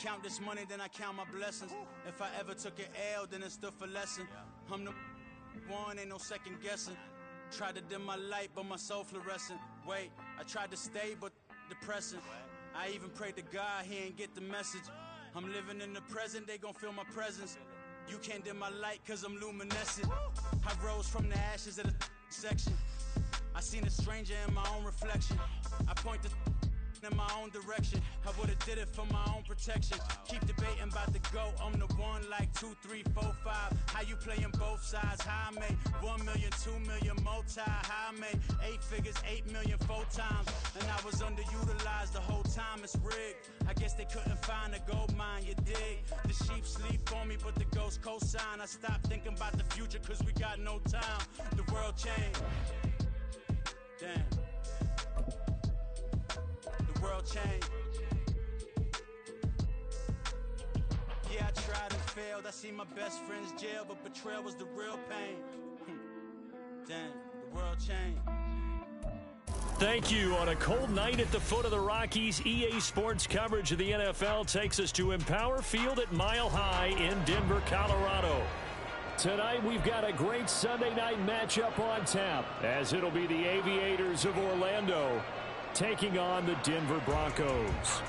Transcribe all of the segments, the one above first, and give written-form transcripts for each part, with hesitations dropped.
count this money, then I count my blessings. If I ever took an L, then it stood for lesson. I'm the one, ain't no second guessing. Tried to dim my light, but my soul fluorescent. Wait, I tried to stay, but depressing. I even prayed to God, he ain't get the message. I'm living in the present, they gon' feel my presence. You can't dim my light, cause I'm luminescent. I rose from the ashes of the section. I seen a stranger in my own reflection. I point the in my own direction. I would've did it for my own protection. Keep debating about the GOAT. I'm the one like 2, 3, 4, 5. How you playing both sides? How I made 1 million, 2 million multi. How I made 8 figures, 8 million 4 times. And I was underutilized the whole time. It's rigged. I guess they couldn't find a gold mine, you dig? The sheep sleep on me, but the ghost cosign. I stopped thinking about the future cause we got no time. The world changed. Damn. The world changed. Yeah, I tried and failed. I seen my best friends jail, but betrayal was the real pain. Damn, the world changed. Thank you. On a cold night at the foot of the Rockies, EA Sports coverage of the NFL takes us to Empower Field at Mile High in Denver, Colorado. Tonight, we've got a great Sunday night matchup on tap, as it'll be the Aviators of Orlando taking on the Denver Broncos.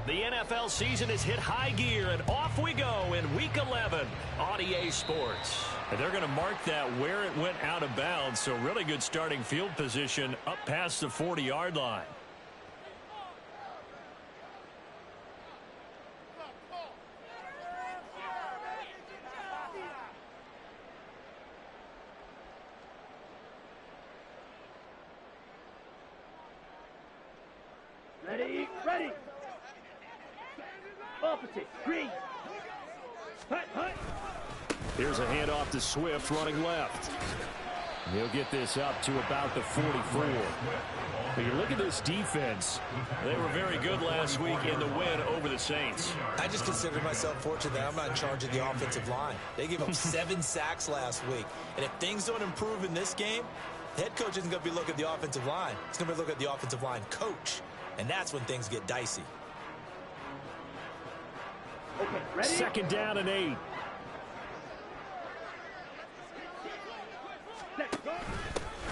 The NFL season has hit high gear, and off we go in Week 11 on EA Sports. And they're going to mark that where it went out of bounds, so really good starting field position up past the 40-yard line. Ready, ready. Opposite, green. Hut, hut. Here's a handoff to Swift running left. He'll get this up to about the 44. But you look at this defense. They were very good last week in the win over the Saints. I just consider myself fortunate that I'm not in charge of the offensive line. They gave up 7 sacks last week. And if things don't improve in this game, the head coach isn't going to be looking at the offensive line. He's going to be looking at the offensive line coach. And that's when things get dicey. Okay, ready? Second down and 8.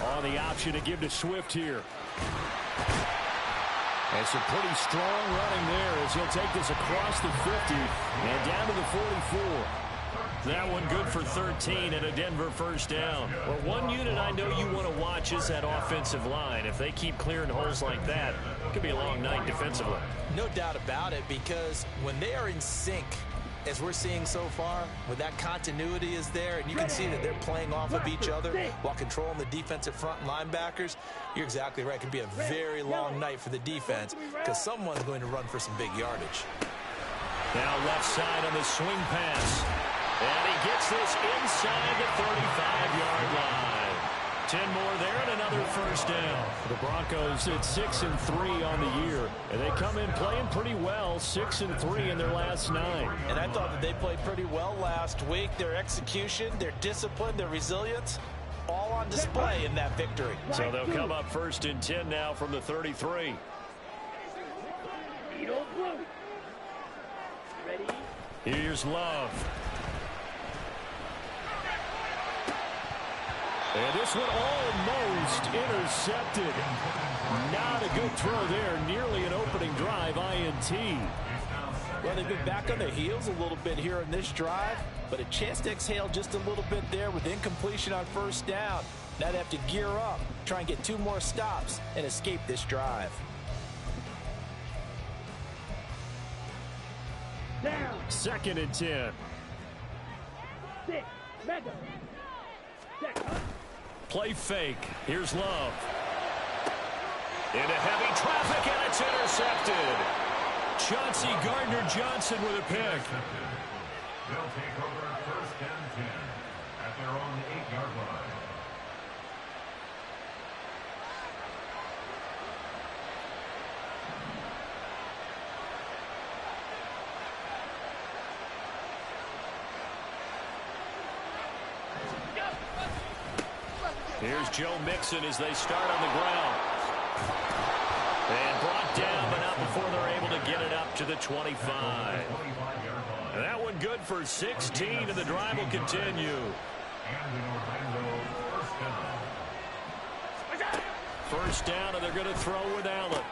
On the option to give to Swift here. And some pretty strong running there as he'll take this across the 50 and down to the 44. That one good for 13 and a Denver first down. Well, one unit I know you want to watch is that offensive line. If they keep clearing holes like that, it could be a long night defensively. No doubt about it, because when they are in sync, as we're seeing so far, when that continuity is there, and you can see that they're playing off of each other while controlling the defensive front linebackers, you're exactly right. It could be a very long night for the defense because someone's going to run for some big yardage. Now left side on the swing pass. And he gets this inside the 35-yard line. 10 more there and another first down. The Broncos at 6-3 on the year. And they come in playing pretty well, 6-3 in their last 9. And I thought that they played pretty well last week. Their execution, their discipline, their resilience, all on display in that victory. So they'll come up first and 10 now from the 33. Ready? Here's Love. And this one almost intercepted. Not a good throw there. Nearly an opening drive INT. Well, they've been back on their heels a little bit here in this drive, but a chance to exhale just a little bit there with incompletion on first down. Now they have to gear up, try and get 2 more stops, and escape this drive. Down. Second and 10. 6. Madden. Check, huh? Play fake. Here's Love. Into heavy traffic, and it's intercepted. Chauncey Gardner-Johnson with a pick. They'll take over 1st and 10 at their own 8-yard line. Here's Joe Mixon as they start on the ground. And brought down, but not before they're able to get it up to the 25. And that one good for 16, and the drive will continue. First down, and they're going to throw with Allen.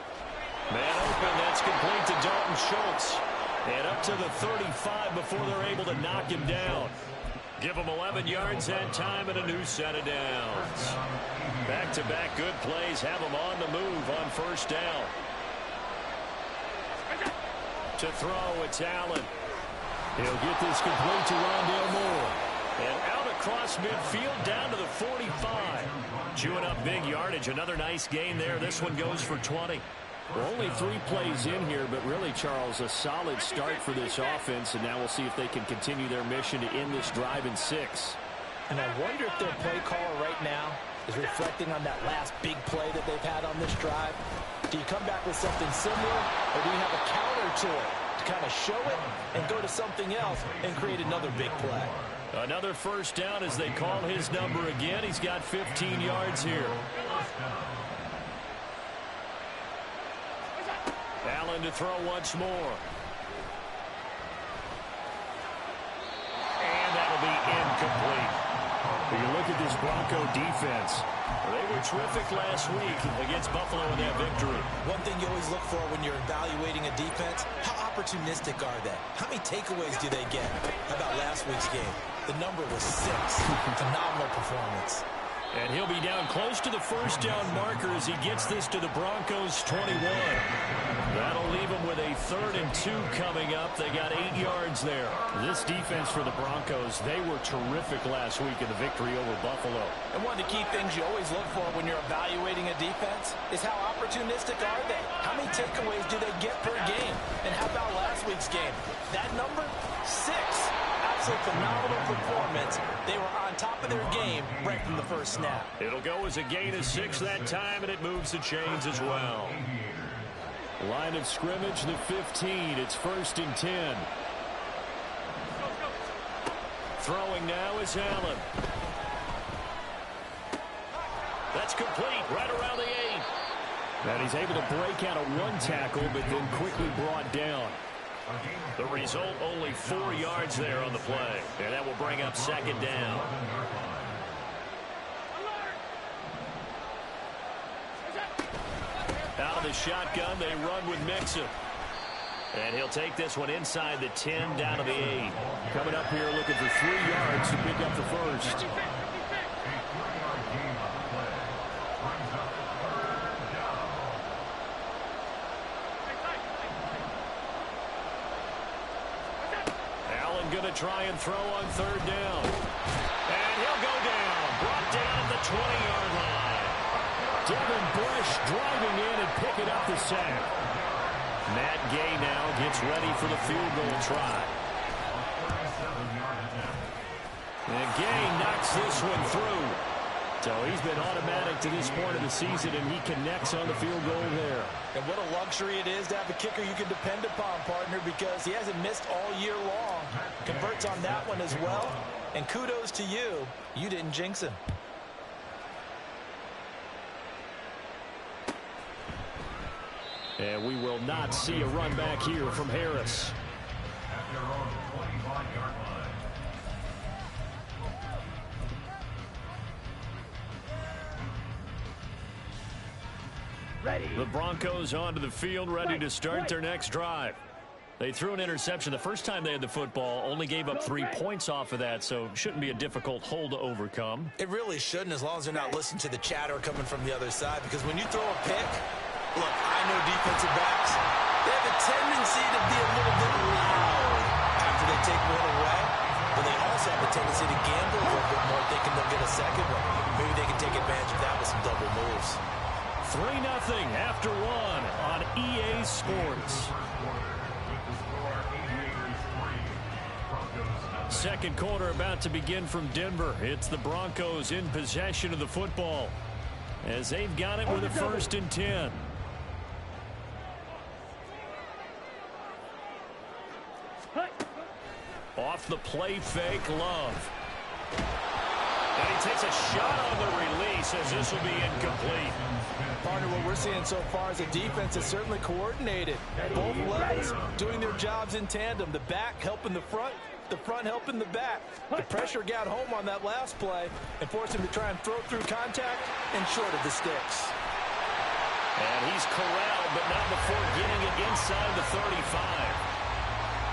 Man open, that's complete to Dalton Schultz. And up to the 35 before they're able to knock him down. Give them 11 yards that time and a new set of downs. Back-to-back good plays have them on the move on first down. To throw, it's Allen. He'll get this complete to Rondale Moore. And out across midfield down to the 45. Chewing up big yardage. Another nice gain there. This one goes for 20. Well, only 3 plays in here, but really, Charles, a solid start for this offense, and now we'll see if they can continue their mission to end this drive in 6. And I wonder if their play caller right now is reflecting on that last big play that they've had on this drive. Do you come back with something similar, or do you have a counter to it to kind of show it and go to something else and create another big play? Another first down as they call his number again. He's got 15 yards here. Allen to throw once more. And that'll be incomplete. When you look at this Bronco defense, they were terrific last week against Buffalo in that victory. One thing you always look for when you're evaluating a defense, how opportunistic are they? How many takeaways do they get? How about last week's game? The number was 6. Phenomenal performance. And he'll be down close to the first down marker as he gets this to the Broncos' 21. That'll leave them with a 3rd and 2 coming up. They got 8 yards there. This defense for the Broncos, they were terrific last week in the victory over Buffalo. And one of the key things you always look for when you're evaluating a defense is how opportunistic are they? How many takeaways do they get per game? And how about last week's game? That number, 6. Absolute phenomenal performance. They were on top of their game right from the first snap. It'll go as a gain of 6 that time, and it moves the chains as well. Line of scrimmage, the 15. It's 1st and 10. Throwing now is Allen. That's complete right around the 8. And he's able to break out of 1 tackle, but then quickly brought down. The result, only 4 yards there on the play. And that will bring up 2nd down. Out of the shotgun, they run with Mixon. And he'll take this one inside the 10, down to the 8. Coming up here looking for 3 yards to pick up the first. Going to try and throw on 3rd down. And he'll go down. Brought down at the 20-yard line. Devin Bush driving in and picking up the sack. Matt Gay now gets ready for the field goal try. And Gay knocks this one through. So he's been automatic to this point of the season, and he connects on the field goal there. And what a luxury it is to have a kicker you can depend upon, partner, because he hasn't missed all year long. Converts on that one as well. And kudos to you. You didn't jinx him. And we will not see a run back here from Harris. At their own 25-yard line. Ready. The Broncos onto the field, ready to start their next drive. They threw an interception the first time they had the football, only gave up 3 points off of that, so shouldn't be a difficult hole to overcome. It really shouldn't, as long as they're not listening to the chatter coming from the other side, because when you throw a pick, look, I know defensive backs, they have a tendency to be a little bit loud after they take one away, but they also the tendency to gamble a little bit more, thinking they'll get a second one. Maybe they can take advantage of that with some double moves. 3-0 after 1 on EA Sports. Second quarter about to begin from Denver. It's the Broncos in possession of the football as they've got it with a 1st and 10. Off the play fake, Love. And he takes a shot on the release as this will be incomplete. Partner, what we're seeing so far is a defense that's certainly coordinated. Both levels doing their jobs in tandem. The back helping the front helping the back. The pressure got home on that last play and forced him to try and throw through contact and short of the sticks. And he's corralled, but not before getting it inside the 35.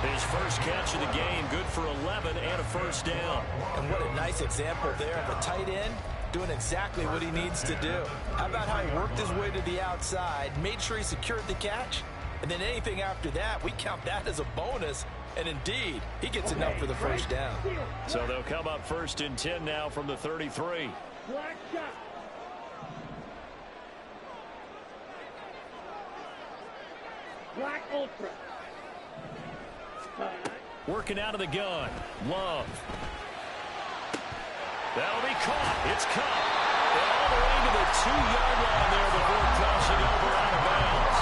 His first catch of the game, good for 11 and a 1st down. And what a nice example there of a tight end doing exactly what he needs to do. How about how he worked his way to the outside, made sure he secured the catch, and then anything after that, we count that as a bonus. And indeed, he gets enough for the 1st down. So they'll come up 1st and 10 now from the 33. Black shot. Black ultra. Working out of the gun. Love. That'll be caught. It's caught. And all the way to the 2-yard line there before crossing over out of bounds.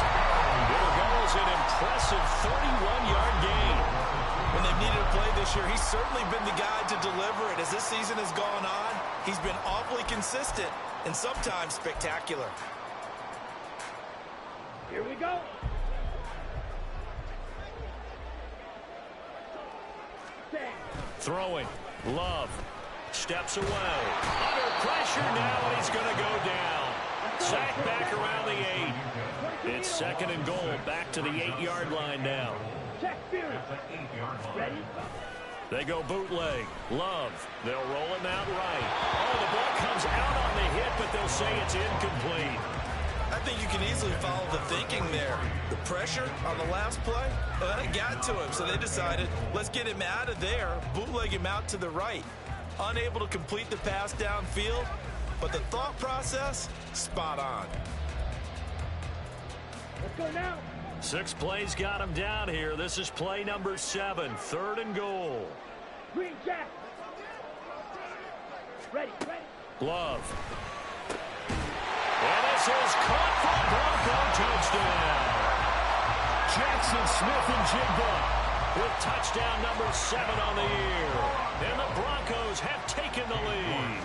There goes an impressive 31-yard gain. When they've needed a play this year, he's certainly been the guy to deliver it. As this season has gone on, he's been awfully consistent and sometimes spectacular. Here we go. Throwing. Love. Steps away. Under pressure now, and he's going to go down. Sacked back around the 8. It's 2nd and goal. Back to the 8-yard line now. Check Fury. Ready? They go bootleg. Love. They'll roll him out right. Oh, the ball comes out on the hit, but they'll say it's incomplete. I think you can easily follow the thinking there. The pressure on the last play, it got to him, so they decided, let's get him out of there, bootleg him out to the right. Unable to complete the pass downfield, but the thought process, spot on. Let's go now. 6 plays got him down here. This is play number 7, 3rd and goal. Green Jack. Ready. Glove. And this is caught for a Bronco touchdown. Jackson Smith-Njigba with touchdown number 7 on the year. And the Broncos have taken the lead.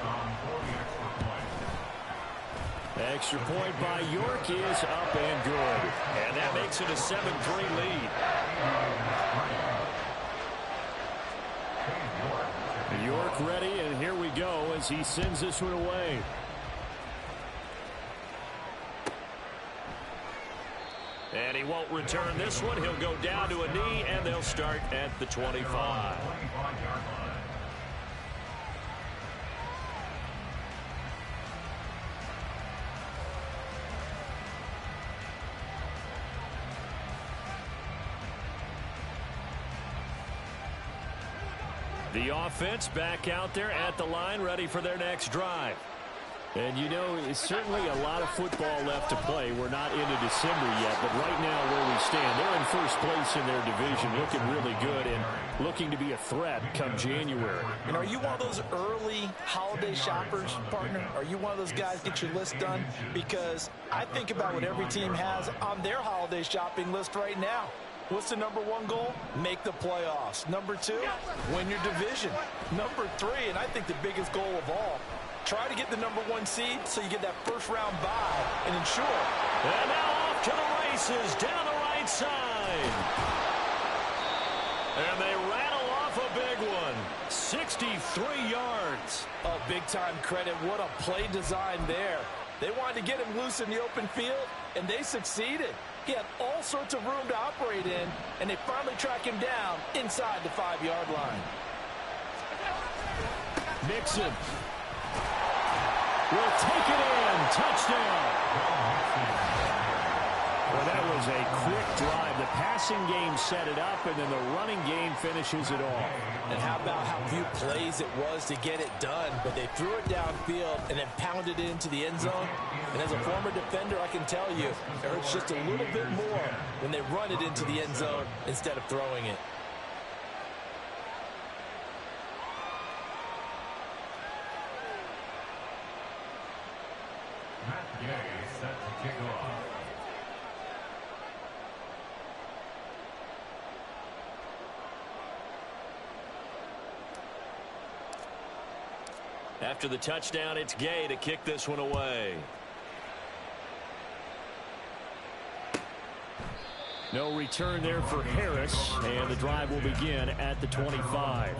Extra point by York is up and good. And that makes it a 7-3 lead. York ready, and here we go as he sends this one away. And he won't return this one. He'll go down to a knee, and they'll start at the 25. The offense back out there at the line, ready for their next drive. And, you know, it's certainly a lot of football left to play. We're not into December yet, but right now where we stand, they're in first place in their division, looking really good and looking to be a threat come January. And are you one of those early holiday shoppers, partner? Are you one of those guys get your list done? Because I think about what every team has on their holiday shopping list right now. What's the number 1 goal? Make the playoffs. Number 2, win your division. Number 3, and I think the biggest goal of all, try to get the number 1 seed so you get that first-round bye and ensure. And now off to the races down the right side. And they rattle off a big one. 63 yards. Oh, big-time credit. What a play design there. They wanted to get him loose in the open field, and they succeeded. He had all sorts of room to operate in, and they finally track him down inside the 5-yard line. Mixon will take it in. Touchdown. Well, that was a quick drive. The passing game set it up, and then the running game finishes it off. And how about how few plays it was to get it done, but they threw it downfield and then pounded it into the end zone. And as a former defender, I can tell you, it hurts just a little bit more when they run it into the end zone instead of throwing it. Set to kick off. After the touchdown, it's Gay to kick this one away. No return there for Harris, and the drive will begin at the 25.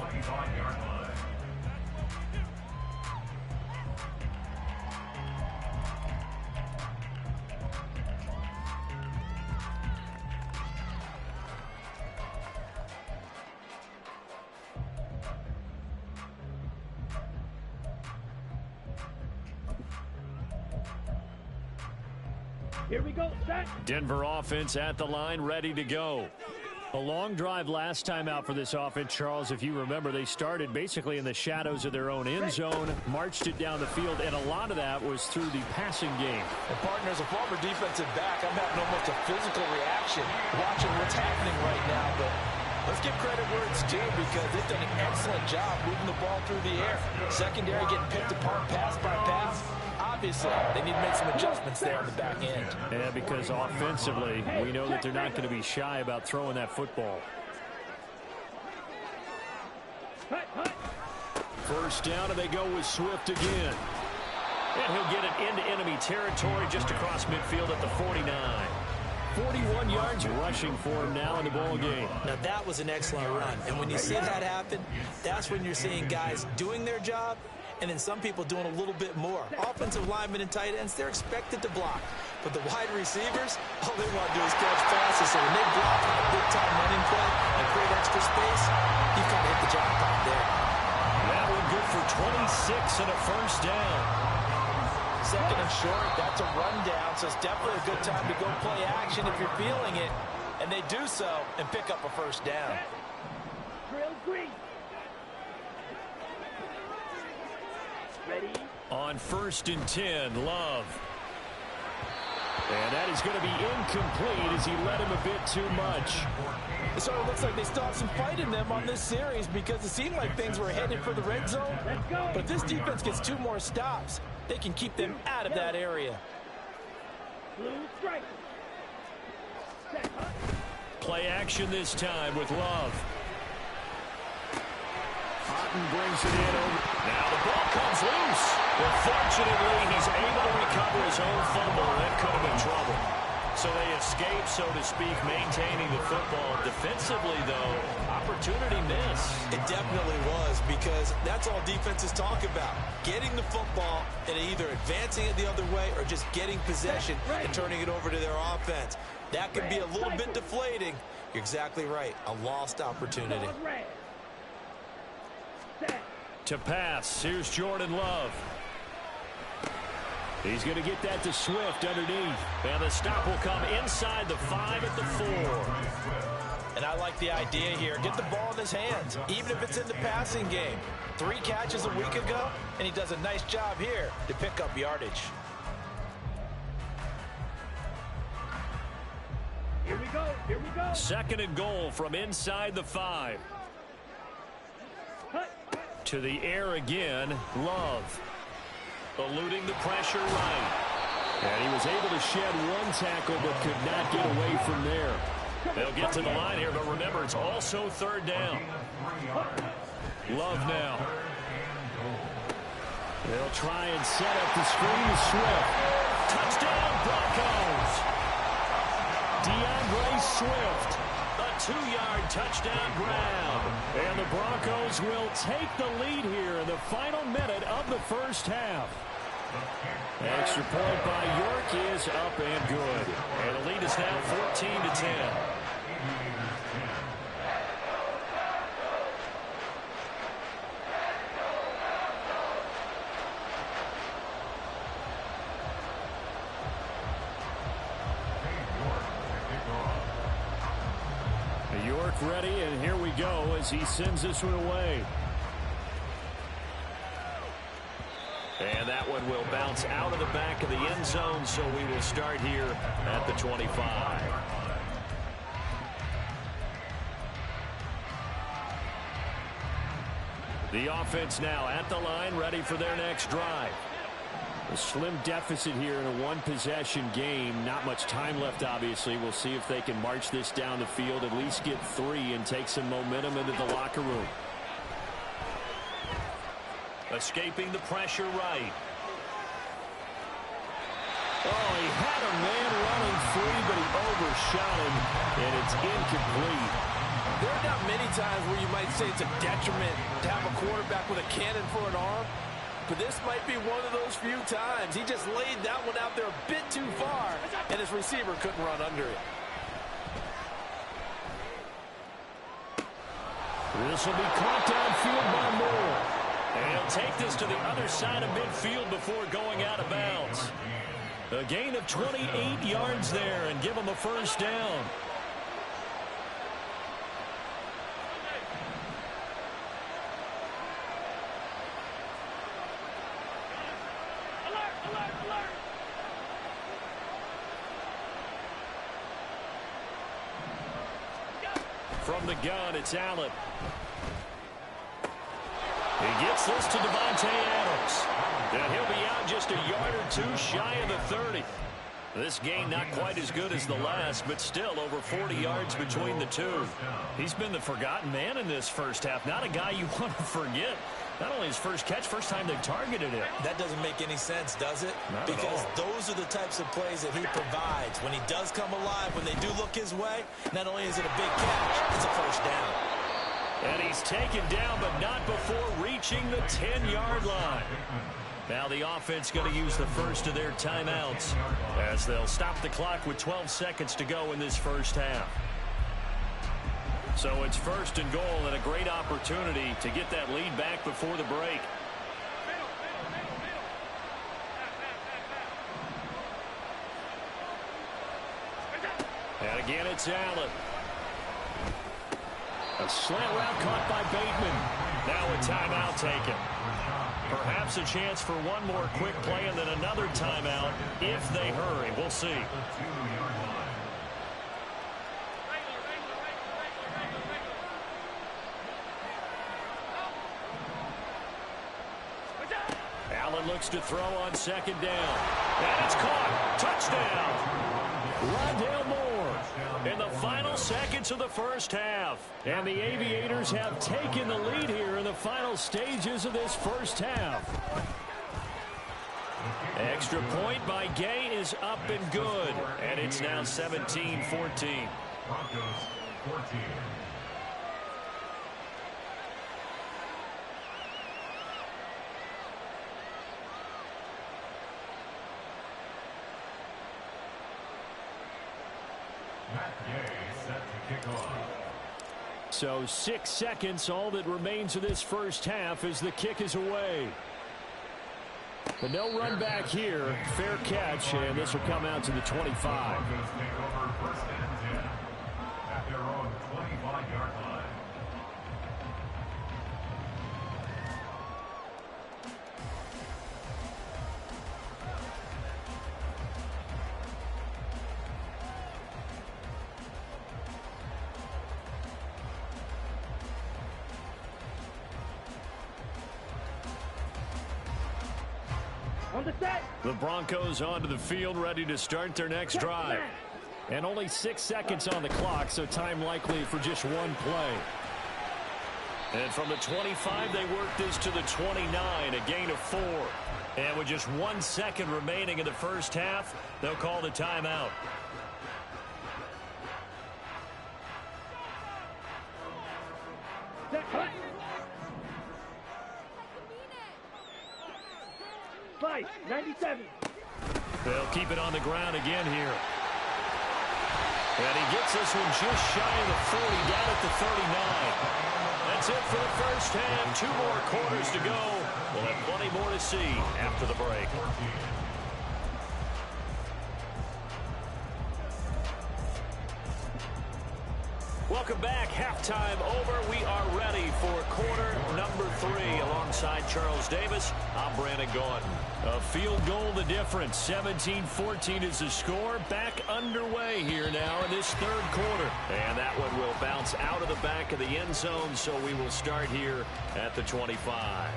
Here we go, set. Denver offense at the line, ready to go. A long drive last time out for this offense, Charles. If you remember, they started basically in the shadows of their own end zone, marched it down the field, and a lot of that was through the passing game. And partner, as a former defensive back, I'm having almost a physical reaction watching what's happening right now. But let's give credit where it's due, because they've done an excellent job moving the ball through the air. Secondary getting picked apart pass by pass. Obviously, they need to make some adjustments there on the back end. Yeah, because offensively, we know that they're not going to be shy about throwing that football. First down, and they go with Swift again. And he'll get it into enemy territory just across midfield at the 49. 41 yards rushing for him now in the ball game. Now, that was an excellent run. And when you see that happen, that's when you're seeing guys doing their job, and then some people doing a little bit more. Offensive linemen and tight ends, they're expected to block. But the wide receivers, all they want to do is catch passes. So when they block on a big-time running play and create extra space, you've kind of hit the jackpot there. That one good for 26 and a first down. Second and short, that's a rundown, so it's definitely a good time to go play action if you're feeling it. And they do so and pick up a first down. Drill green. Ready? On 1st and 10, Love. And that is going to be incomplete as he led him a bit too much. It sort of looks like they still have some fight in them on this series, because it seemed like things were headed for the red zone. But if this defense gets 2 more stops, they can keep them out of that area. Blue strike. Set. Play action this time with Love. Otten brings it in over. Now the ball comes loose. But fortunately, he's able to recover his own fumble. That could have been trouble. So they escape, so to speak, maintaining the football. Defensively, though, opportunity miss. It definitely was, because that's all defenses talk about. Getting the football and either advancing it the other way or just getting possession and turning it over to their offense. That can be a little bit deflating. You're exactly right. A lost opportunity. To pass, here's Jordan Love. He's going to get that to Swift underneath. And the stop will come inside the 5 at the 4. And I like the idea here. Get the ball in his hands, even if it's in the passing game. 3 catches a week ago, and he does a nice job here to pick up yardage. Here we go. Here we go. 2nd and goal from inside the 5. To the air again, Love. Eluding the pressure right. And he was able to shed 1 tackle but could not get away from there. They'll get to the line here, but remember, it's also 3rd down. Love now. They'll try and set up the screen to Swift. Touchdown, Broncos! DeAndre Swift. A 2-yard touchdown grab. And the Broncos will take the lead here in the final minute of the first half. Extra point by York is up and good. And the lead is now 14-10. as he sends this one away. And that one will bounce out of the back of the end zone, so we will start here at the 25. The offense now at the line, ready for their next drive. A slim deficit here in a one-possession game. Not much time left, obviously. We'll see if they can march this down the field, at least get 3, and take some momentum into the locker room. Escaping the pressure right. Oh, he had a man running free, but he overshot him, and it's incomplete. There are not many times where you might say it's a detriment to have a quarterback with a cannon for an arm, but this might be one of those few times. He just laid that one out there a bit too far, and his receiver couldn't run under it. This will be caught downfield by Moore. And he'll take this to the other side of midfield before going out of bounds. A gain of 28 yards there and give him a first down. From the gun, it's Allen. He gets this to Devontae Adams. And he'll be out just a yard or two shy of the 30. This game not quite as good as the last, but still over 40 yards between the two. He's been the forgotten man in this first half. Not a guy you want to forget. Not only his first catch, first time they've targeted him. That doesn't make any sense, does it? Not because at all. Those are the types of plays that he provides. When he does come alive, when they do look his way, not only is it a big catch, it's a first down. And he's taken down, but not before reaching the 10-yard line. Now the offense going to use the first of their timeouts as they'll stop the clock with 12 seconds to go in this first half. So it's first and goal and a great opportunity to get that lead back before the break. And again, it's Allen. A slant route caught by Bateman. Now a timeout taken. Perhaps a chance for one more quick play and then another timeout if they hurry. We'll see. Allen looks to throw on second down. And it's caught. Touchdown. Rondale Moore in the final seconds of the first half. And the Aviators have taken the lead here in the final stages of this first half. Extra point by Gay is up and good. And it's now 17-14. Broncos 14. So 6 seconds, all that remains of this first half as the kick is away. But no run back here. Fair catch, and this will come out to the 25. Broncos take over first and 10 at their own 25-yard line. On the set. The Broncos onto the field, ready to start their next drive. And only 6 seconds on the clock, so time likely for just one play. And from the 25, they work this to the 29, a gain of 4. And with just 1 second remaining in the first half, they'll call the timeout. Set. 97. They'll keep it on the ground again here. And he gets this one just shy of the 40, down at the 39. That's it for the first half. 2 more quarters to go. We'll have plenty more to see after the break. Welcome back. Halftime. halftime over. We are ready for quarter number 3. Alongside Charles Davis, I'm Brandon Gaudin. A field goal the difference. 17-14 is the score. Back underway here now in this third quarter. And that one will bounce out of the back of the end zone, so we will start here at the 25.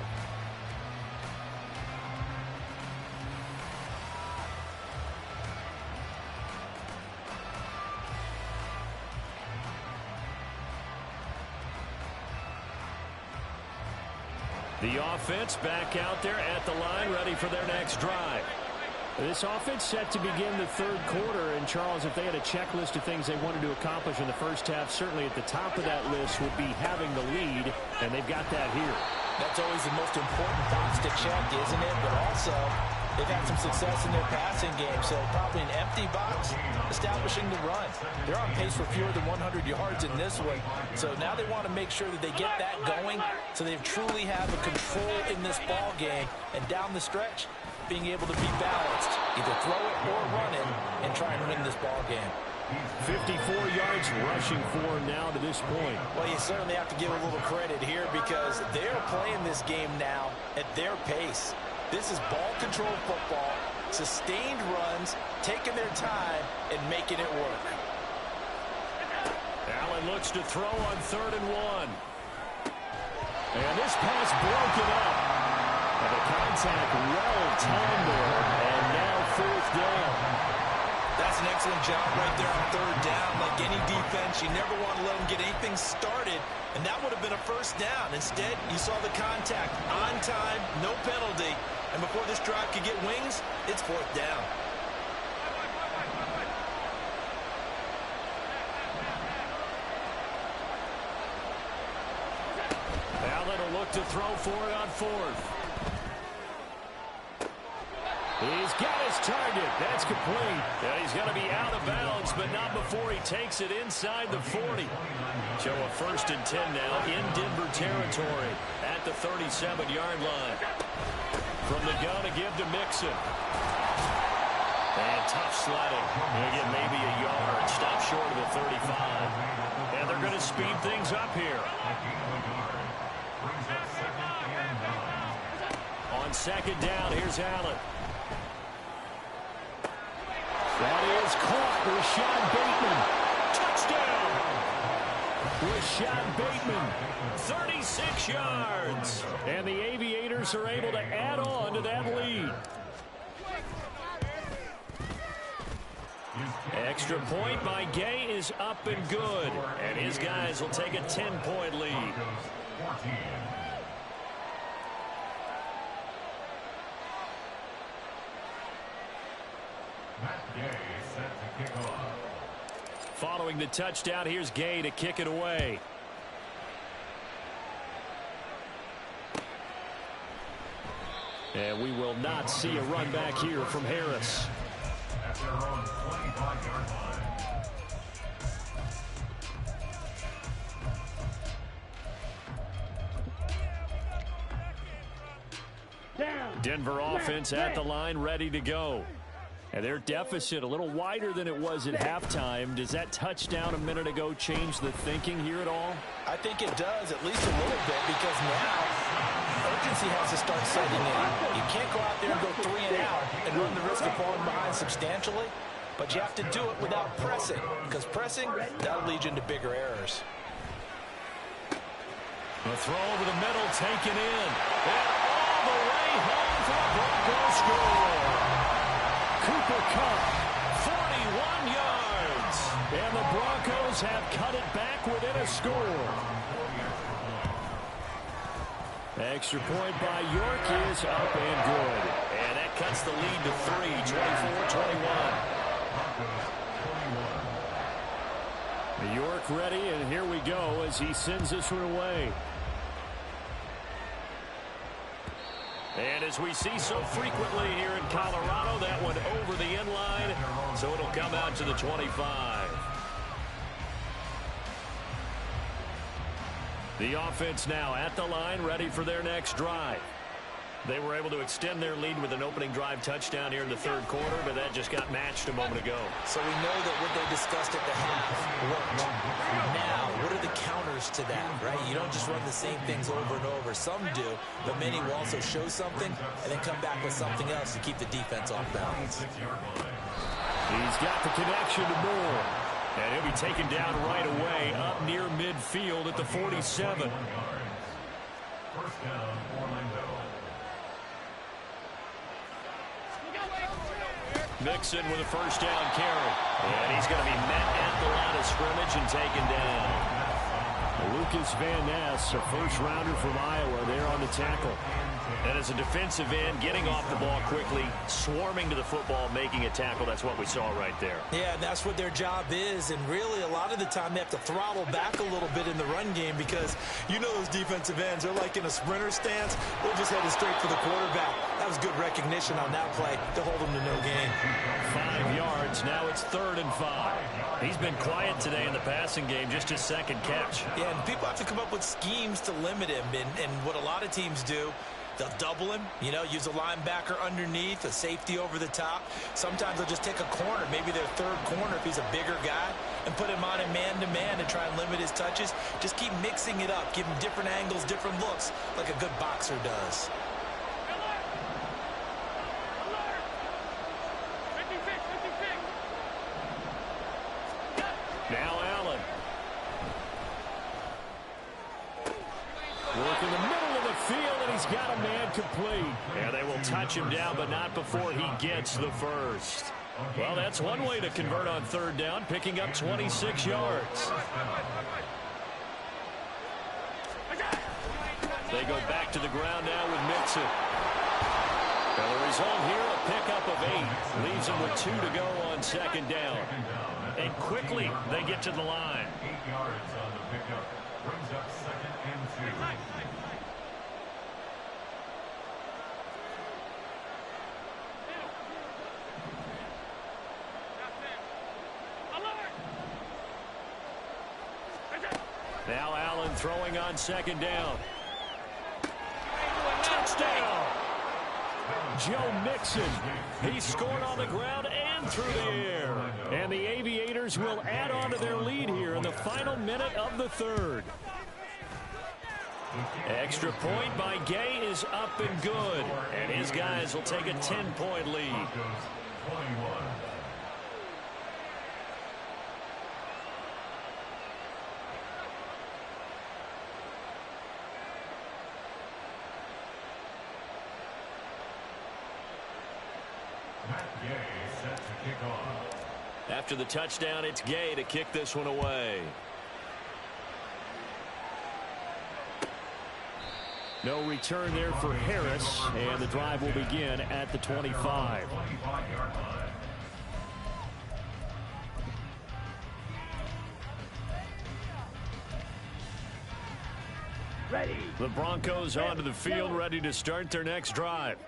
The offense back out there at the line, ready for their next drive. This offense set to begin the third quarter. And, Charles, if they had a checklist of things they wanted to accomplish in the first half, certainly at the top of that list would be having the lead, and they've got that here. That's always the most important box to check, isn't it? But also, they've had some success in their passing game, so probably an empty box establishing the run. They're on pace for fewer than 100 yards in this one, so now they want to make sure that they get that going so they truly have a control in this ball game, and down the stretch, being able to be balanced, either throw it or run it, and try and win this ball game. 54 yards rushing for him now to this point. Well, you certainly have to give a little credit here because they're playing this game now at their pace. This is ball control football, sustained runs, taking their time, and making it work. Allen looks to throw on 3rd and 1. And this pass broken up. And the contact well timed there. And now 4th down. That's an excellent job right there on 3rd down. Like any defense, you never want to let them get anything started, and that would have been a first down. Instead, you saw the contact on time, no penalty, and before this drive could get wings, it's 4th down. Allen will look to throw for it on 4th. He's got his target. That's complete. And he's going to be out of bounds, but not before he takes it inside the 40. So a 1st and 10 now in Denver territory at the 37-yard line. From the gun to give to Mixon. And tough sledding. Going to get maybe a yard. Stop short of the 35. And they're going to speed things up here. On 2nd down, here's Allen. That is caught. Rashad Bateman, 36 yards. And the Aviators are able to add on to that lead. Extra point by Gay is up and good. And his guys will take a 10-point lead. Following the touchdown, here's Gay to kick it away. And we will not see a run back here from Harris. At their own 25-yard line. Denver offense at the line, ready to go. And their deficit a little wider than it was at halftime. Does that touchdown a minute ago change the thinking here at all? I think it does, at least a little bit, because now urgency has to start setting in. You can't go out there and go 3 and out and run the risk of falling behind substantially, but you have to do it without pressing, because pressing, that'll lead you into bigger errors. A throw over the middle, taken in. And all the way home for a Broncos score. Cooper Kupp, 41 yards. And the Broncos have cut it back within a score. Extra point by York is up and good. And that cuts the lead to 3, 24-21. York ready, and here we go as he sends this one away. And as we see so frequently here in Colorado, that one over the end line, so it'll come out to the 25. The offense now at the line, ready for their next drive. They were able to extend their lead with an opening drive touchdown here in the third quarter, but that just got matched a moment ago. So we know that what they discussed at the half worked. Now, what are the counters to that, right? You don't just run the same things over and over. Some do, but many will also show something and then come back with something else to keep the defense off balance. He's got the connection to Moore. And he'll be taken down right away up near midfield at the 47. First down, Orlando. Mixon with a first down carry. And he's going to be met at the line of scrimmage and taken down. Lucas Van Ness, a first-rounder from Iowa, there on the tackle. And as a defensive end, getting off the ball quickly, swarming to the football, making a tackle. That's what we saw right there. Yeah, and that's what their job is. And really, a lot of the time, they have to throttle back a little bit in the run game because you know those defensive ends are like in a sprinter stance. They're just headed straight for the quarterback. That was good recognition on that play to hold them to no gain. 5 yards. Now it's 3rd and 5. He's been quiet today in the passing game, just his second catch. Yeah, and people have to come up with schemes to limit him. And what a lot of teams do, they'll double him, you know, use a linebacker underneath, a safety over the top. Sometimes they'll just take a corner, maybe their third corner if he's a bigger guy, and put him on a man-to-man and try and limit his touches. Just keep mixing it up, give him different angles, different looks, like a good boxer does. Now Allen. Work in the middle of the field, and he's got a man complete. And they will touch him down, but not before he gets the first. Well, that's one way to convert on 3rd down, picking up 26 yards. They go back to the ground now with Mixon. And the result here, a pickup of 8. Leaves them with 2 to go on 2nd down. And quickly, they get to the line. 8 yards on the pickup. Brings up 2nd and 2. Now Allen throwing on 2nd down. Touchdown! Joe Mixon. He scored on the ground and through the air. And the Aviators will add on to their lead here in the final minute of the 3rd. Extra point by Gay is up and good. And his guys will take a 10-point lead. 21. Gay set to kick off. After the touchdown, it's Gay to kick this one away. No return there for Harris, and the drive will begin at the 25. 25-yard line. Ready. The Broncos onto the field, ready to start their next drive.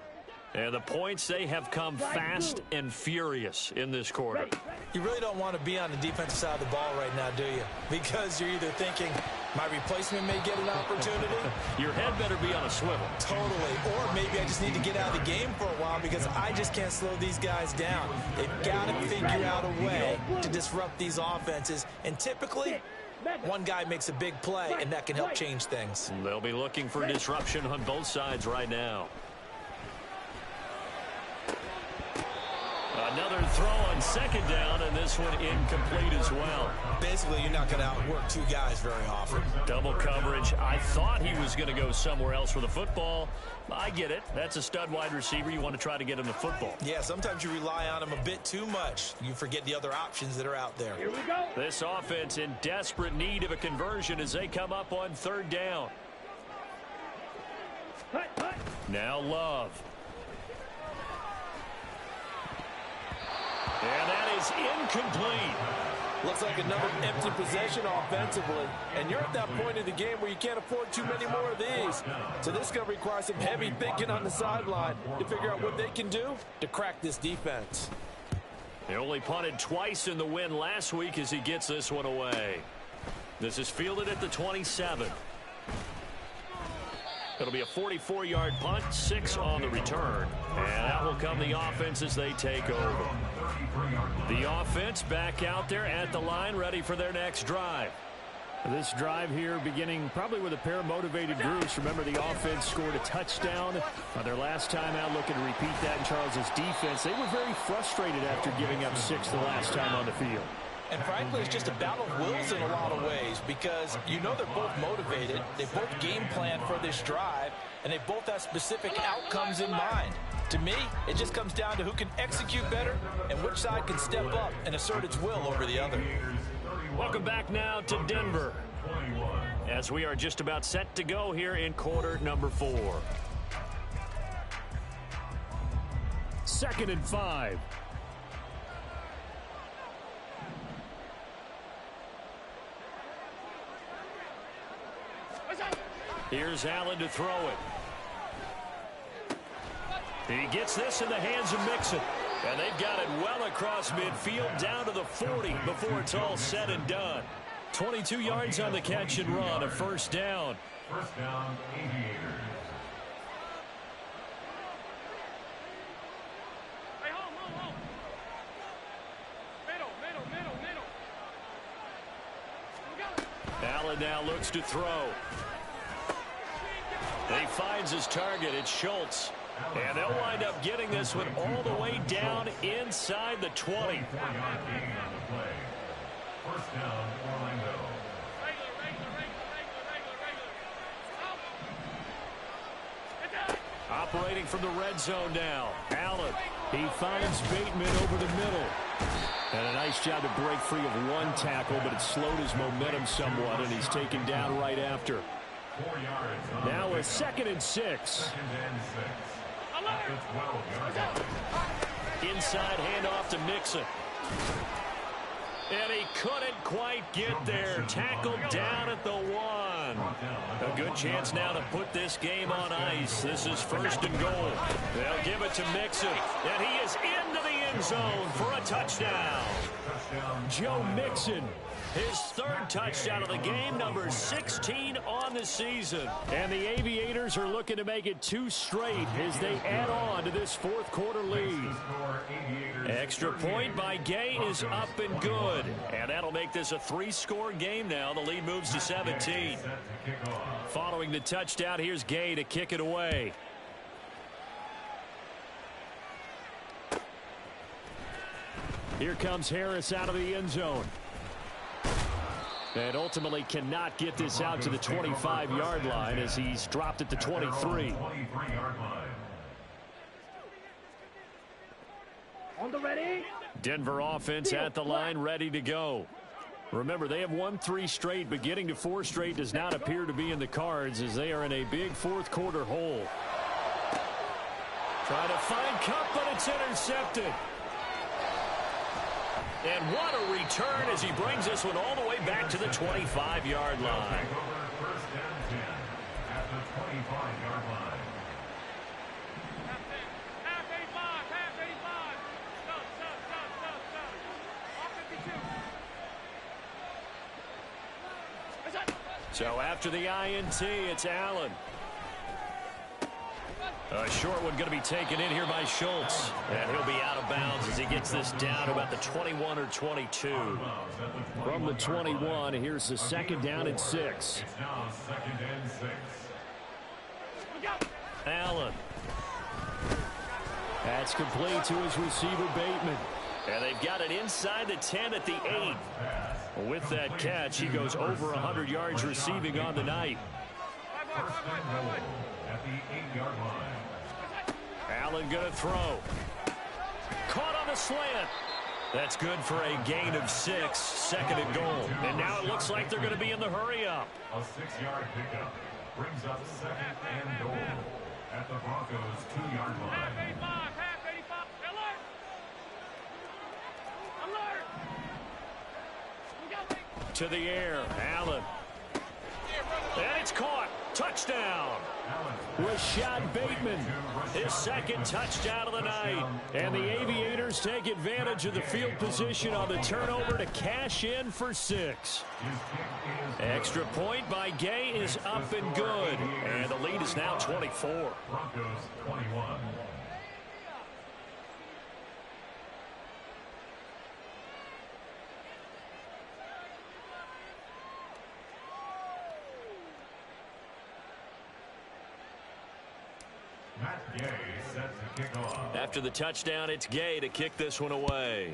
And the points, they have come fast and furious in this quarter. You really don't want to be on the defensive side of the ball right now, do you? Because you're either thinking, my replacement may get an opportunity. Your head better be on a swivel. Totally. Or maybe I just need to get out of the game for a while because I just can't slow these guys down. They've got to figure out a way to disrupt these offenses. And typically, one guy makes a big play, and that can help change things. They'll be looking for disruption on both sides right now. Another throw on 2nd down, and this one incomplete as well. Basically, you're not going to outwork 2 guys very often. Double coverage. I thought he was going to go somewhere else for the football. I get it. That's a stud wide receiver. You want to try to get him the football. Yeah, sometimes you rely on him a bit too much. You forget the other options that are out there. Here we go. This offense in desperate need of a conversion as they come up on 3rd down. Now Love. And that is incomplete. Looks like another empty possession offensively. And you're at that point in the game where you can't afford too many more of these. So this is going to require some heavy thinking on the sideline to figure out what they can do to crack this defense. They only punted twice in the win last week as he gets this one away. This is fielded at the 27. It'll be a 44-yard punt, 6 on the return. And out will come the offense as they take over. The offense back out there at the line, ready for their next drive. This drive here beginning probably with a pair of motivated groups. Remember, the offense scored a touchdown their last time out, looking to repeat that in Charles's defense. They were very frustrated after giving up 6 the last time on the field. And frankly, it's just a battle of wills in a lot of ways because you know they're both motivated. They both game plan for this drive, and they both have specific outcomes in mind. To me, it just comes down to who can execute better and which side can step up and assert its will over the other. Welcome back now to Denver as we are just about set to go here in quarter number 4. 2nd and 5. Here's Allen to throw it. He gets this in the hands of Mixon. And they've got it well across midfield down to the 40 before it's all said and done. 22 yards on the catch and run, a first down. First down, Aviators. Hey, hold. Middle. Allen now looks to throw. He finds his target. It's Schultz. And they'll wind up getting this one all the way down inside the 20. First down, Orlando. Operating from the red zone now. Allen. He finds Bateman over the middle. And a nice job to break free of one tackle, but it slowed his momentum somewhat, and he's taken down right after. 4 yards. Now a 2nd and 6. Second and 6. At the 12-yard line. Inside handoff to Mixon. And he couldn't quite get there. Tackled down at the 1. A good chance now to put this game on ice. This is 1st and goal. They'll give it to Mixon. And he is into the end zone for a touchdown. Joe Mixon, his 3rd touchdown of the game, number 16 on the season. And the Aviators are looking to make it 2 straight as they add on to this 4th quarter lead. Extra point by Gay is up and good. And that'll make this a 3-score game now. The lead moves to 17. Following the touchdown, here's Gay to kick it away. Here comes Harris out of the end zone. And ultimately cannot get this out to the 25-yard line as he's dropped at the 23. On the ready. Denver offense at the line, ready to go. Remember, they have won 3 straight, but getting to 4 straight does not appear to be in the cards as they are in a big 4th quarter hole. Trying to find Cup, but it's intercepted. And what a return as he brings this one all the way back to the 25-yard line. First and 10 at the 25-yard line. Half 85. Stop. So after the INT, it's Allen. A short one going to be taken in here by Schultz. And he'll be out of bounds as he gets this down to about the 21 or 22. From the 21, here's the 2nd down and 6. It's now 2nd and 6. Allen. That's complete to his receiver, Bateman. And they've got it inside the 10 at the 8. With that catch, he goes over 100 yards receiving on the night. First and goal at the 8-yard line. Allen going to throw. Caught on the slant. That's good for a gain of 6, 2nd and goal. And now it looks like they're going to be in the hurry up. A 6-yard pickup brings up 2nd and goal at the Broncos' 2-yard line. Half 85. Alert. To the air, Allen. And it's caught. Touchdown. Rashad Bateman, his second touchdown of the night. And the Aviators take advantage of the field position on the turnover to cash in for 6. Extra point by Gay is up and good. And the lead is now 24. Broncos 21. Gay set to kick off. After the touchdown, it's Gay to kick this one away.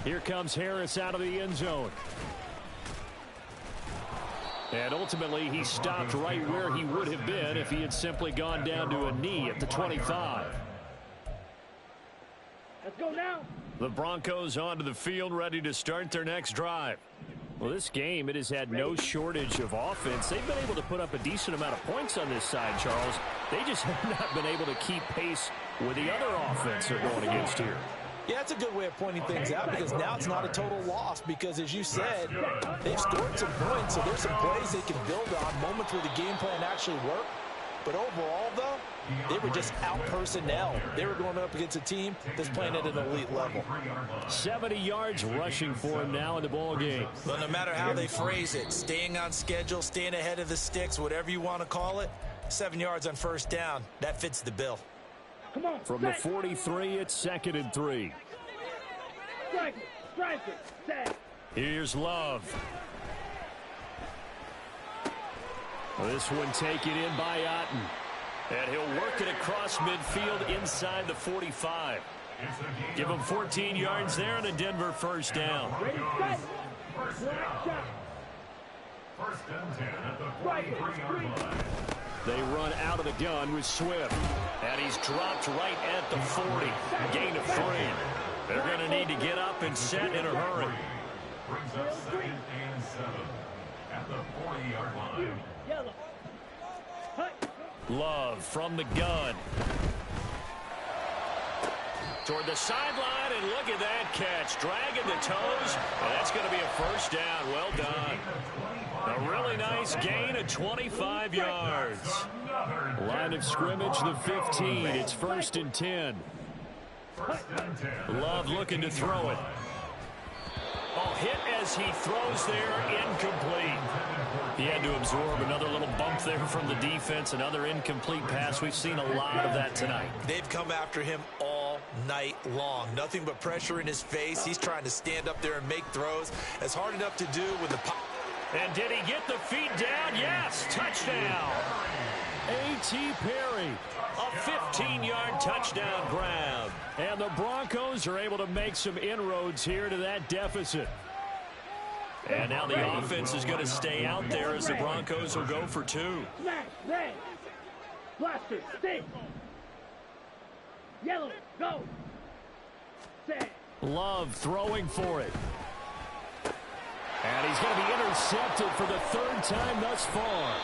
Here comes Harris out of the end zone. And ultimately, he stopped right where he would have been if he had simply gone down to a knee at the 25. Let's go now. The Broncos onto the field, ready to start their next drive. Well, this game, it has had no shortage of offense. They've been able to put up a decent amount of points on this side, Charles. They just have not been able to keep pace with the other offense they're going against here. Yeah, that's a good way of pointing things out because now it's not a total loss because, as you said, they've scored some points, so there's some plays they can build on, moments where the game plan actually worked. But overall, though, they were just out-personnel. They were going up against a team that's playing at an elite level. 70 yards rushing for him now in the ball game. But no matter how they phrase it, staying on schedule, staying ahead of the sticks, whatever you want to call it, 7 yards on first down, that fits the bill. Come on. From the 43, it's 2nd and 3. Strike it. Set. Here's Love. This one taken in by Otten. And he'll work it across midfield inside the 45. Give him 14 yards there and a Denver first down. Ready, set. First down. First and 10 at the 43-yard line. They run out of the gun with Swift. And he's dropped right at the 40. Gain of 3. They're going to need to get up and set in a hurry. Brings up 2nd and 7 at the 40-yard line. Yellow. Love from the gun. Toward the sideline, and look at that catch. Dragging the toes, and that's going to be a first down. Well done. A really nice gain of 25 yards. Line of scrimmage, the 15. It's 1st and 10. Love looking to throw it. Oh, hit as he throws there, incomplete. He had to absorb another little bump there from the defense, another incomplete pass. We've seen a lot of that tonight. They've come after him all night long. Nothing but pressure in his face. He's trying to stand up there and make throws. It's hard enough to do when the... And did he get the feet down? Yes, touchdown. A.T. Perry, a 15-yard touchdown grab. And the Broncos are able to make some inroads here to that deficit. And now the offense is going to stay out there as the Broncos will go for 2. Smash, red. Blaster, stick. Yellow, go. Set. Love throwing for it. And he's going to be intercepted for the 3rd time thus far.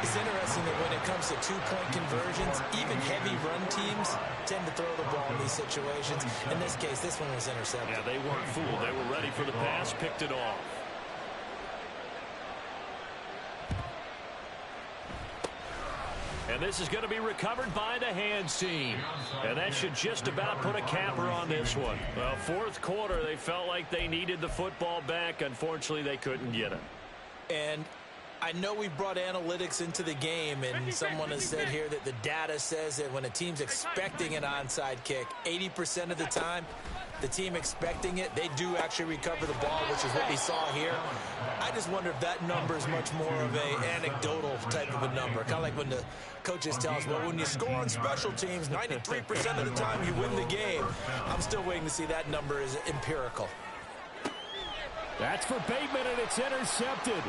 It's interesting that when it comes to two-point conversions, even heavy run teams tend to throw the ball in these situations. In this case, this one was intercepted. Yeah, they weren't fooled. They were ready for the pass, picked it off. And this is going to be recovered by the hands team. And that should just about put a capper on this one. Well, 4th quarter, they felt like they needed the football back. Unfortunately, they couldn't get it. And I know we brought analytics into the game, and someone has said here that the data says that when a team's expecting an onside kick, 80% of the time, the team expecting it, they do actually recover the ball, which is what we saw here. I just wonder if that number is much more of an anecdotal type of a number. Kind of like when the coaches tell us, well, when you score on special teams, 93% of the time you win the game. I'm still waiting to see that number is empirical. That's for Bateman, and it's intercepted.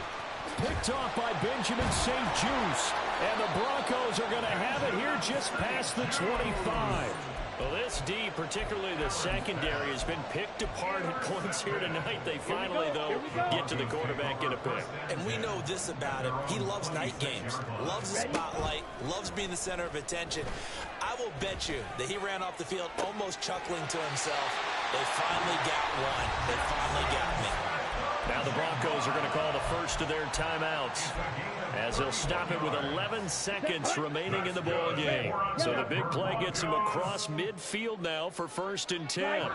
Picked off by Benjamin St. Juice. And the Broncos are going to have it here just past the 25. Well, this D, particularly the secondary, has been picked apart at points here tonight. They finally, though, get to the quarterback in a pick. And we know this about him. He loves night games, loves the spotlight, loves being the center of attention. I will bet you that he ran off the field almost chuckling to himself. They finally got one. They finally got me. Now the Broncos are going to call the first of their timeouts as they'll stop it with 11 seconds remaining in the ball game. So the big play gets him across midfield now for 1st and 10.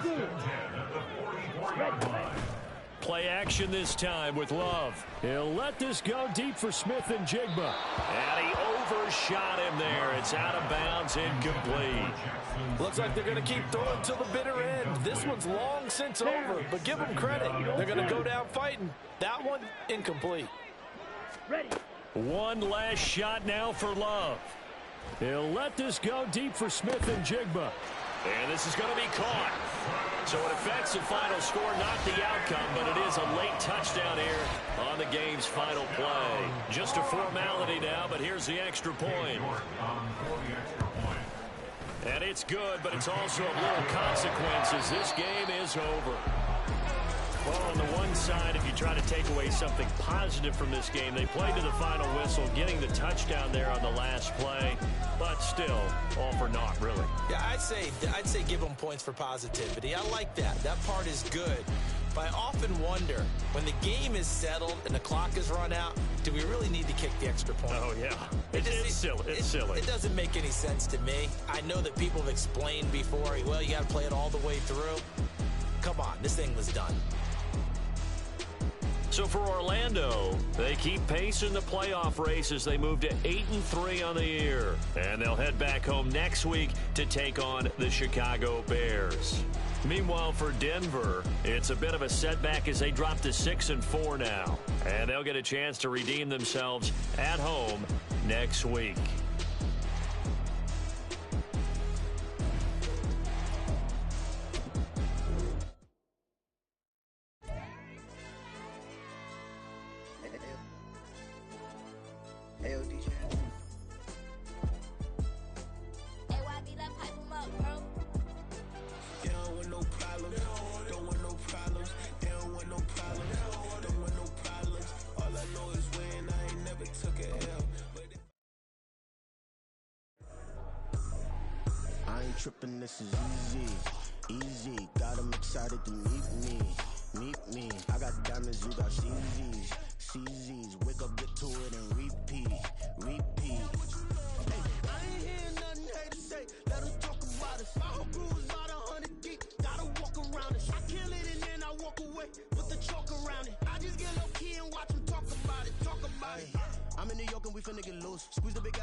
Play action this time with Love. He'll let this go deep for Smith and Jigba. And he overshot him there. It's out of bounds, incomplete. Looks like they're going to keep throwing till the bitter end. This one's long since over, but give them credit. They're going to go down fighting. That one, incomplete. One last shot now for Love. He'll let this go deep for Smith and Jigba. And this is going to be caught. So it affects the final score, not the outcome, but it is a late touchdown here on the game's final play. Just a formality now, but here's the extra point. And it's good, but it's also of little consequences. This game is over. Well, on the one side, if you try to take away something positive from this game, they played to the final whistle, getting the touchdown there on the last play, but still, all for naught, really. Yeah, I'd say give them points for positivity. I like that. That part is good. But I often wonder, when the game is settled and the clock is run out, do we really need to kick the extra point? Oh, yeah. It's silly. It's silly. It doesn't make any sense to me. I know that people have explained before, well, you got to play it all the way through. Come on, this thing was done. So for Orlando, they keep pace in the playoff race as they move to 8-3 on the year. And they'll head back home next week to take on the Chicago Bears. Meanwhile, for Denver, it's a bit of a setback as they drop to 6-4 now. And they'll get a chance to redeem themselves at home next week. Tripping, this is easy, got them excited to meet me, I got diamonds, you got CZs, wake up, get to it, and repeat, hey, I ain't hearing nothing hate to say, let them talk about us, my whole crew is about 100 deep, gotta walk around it, I kill it and then I walk away, with the chalk around it, I just get low key and watch them talk about it, I'm in New York and we finna get loose, squeeze the big